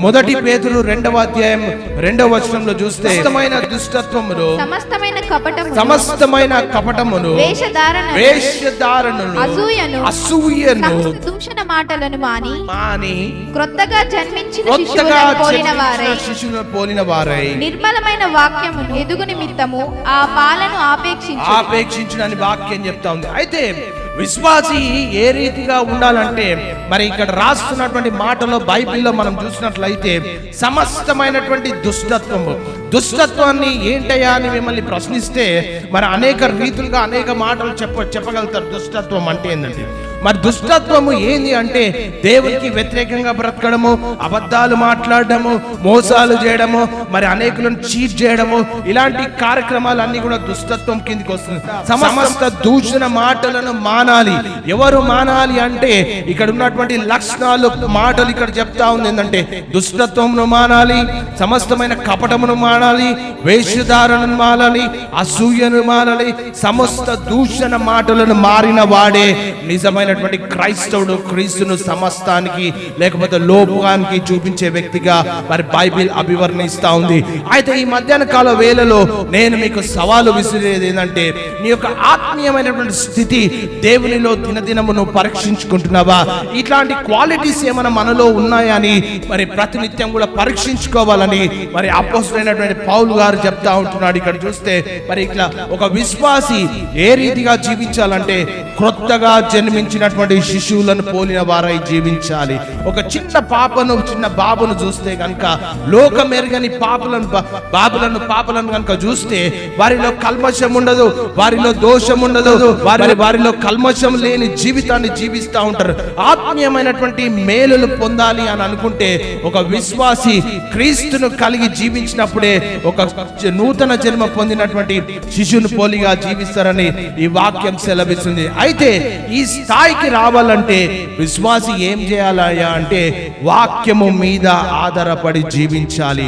మొదటి పేతురు 2వ అధ్యాయం 2వ వచనంలో చూస్తే సమస్తమైన కపటమును వేషధారణను అసూయను దూషణ మాటలను మాని క్రొత్తగా జన్మించిన శిశువులను పోలిన వారై నిర్మలమైన వాక్యమును ఎదుగు నిమిత్తము ఆ పాలను ఆపేక్షించునని వాక్యం చెప్తా ఉంది. అయితే విశ్వాసి ఏ రీతిగా ఉండాలంటే మరి ఇక్కడ రాస్తున్నటువంటి మాటలో బైబిల్లో మనం చూసినట్లయితే సమస్తమైనటువంటి దుష్టత్వాన్ని ఏంటయ్యా అని మిమ్మల్ని ప్రశ్నిస్తే మరి అనేక రీతులుగా అనేక మాటలు చెప్పగలుగుతారు. దుష్టత్వం అంటే ఏంటంటే మరి దుష్టత్వము ఏంది అంటే దేవునికి వ్యతిరేకంగా బ్రతకడము, అబద్ధాలు మాట్లాడడము, మోసాలు చేయడము, మరి అనేకులను చీట్ చేయడము, ఇలాంటి కార్యక్రమాలన్నీ కూడా దుష్టత్వం కిందికి వస్తుంది. సమస్త దూషణ మాటలను మానాలి. ఎవరు మానాలి అంటే ఇక్కడ ఉన్నటువంటి లక్షణాలు మాటలు ఇక్కడ చెప్తా ఉంది ఏంటంటే దుష్టత్వమును మానాలి, సమస్తమైన కపటమును మానాలి, వేషధారణను మానాలి, అసూయను మానాలి. సమస్త దూషణ మాటలను మారిన వాడే నిజమైన క్రైస్తవుడు. క్రీస్తును సమస్తానికి లేకపోతే లోకానికి చూపించే వ్యక్తిగా మరి బైబిల్ అభివర్ణిస్తా ఉంది. అయితే ఈ మధ్యాహ్న కాల వేళలో నేను మీకు సవాలు విసిరేది ఏంటంటే నీ యొక్క ఆత్మీయమైనటువంటి స్థితి దేవునిలో దినదినమును పరీక్షించుకుంటున్నావా? ఇట్లాంటి క్వాలిటీస్ ఏమైనా మనలో ఉన్నాయా అని మరి ప్రతినిత్యం కూడా పరీక్షించుకోవాలని మరి అపోస్తలుడైనటువంటి పౌలు గారు చెప్తా ఉంటున్నాడు. ఇక్కడ చూస్తే మరి ఇట్లా ఒక విశ్వాసి ఏ రీతిగా జీవించాలంటే క్రొత్తగా జన్మించినటువంటి శిశువులను పోలిన వారై జీవించాలి. ఒక చిన్న పాపను చిన్న బాబును చూస్తే కనుక లోకమెరుగని పాపలను కనుక చూస్తే వారిలో కల్మషం ఉండదు, వారిలో దోషం ఉండదు, వారిలో కల్మషం లేని జీవితాన్ని జీవిస్తూ ఉంటారు. ఆత్మీయమైనటువంటి మేలులు పొందాలి అని అనుకుంటే ఒక విశ్వాసి క్రీస్తును కలిగి జీవించినప్పుడే ఒక నూతన జన్మ పొందినటువంటి శిశువును పోలిగా జీవిస్తారని ఈ వాక్యం సెలవిస్తుంది. అయితే ఈ స్థాయికి రావాలంటే విశ్వాసి ఏం చేయాలయ్యా అంటే వాక్యము మీద ఆధారపడి జీవించాలి.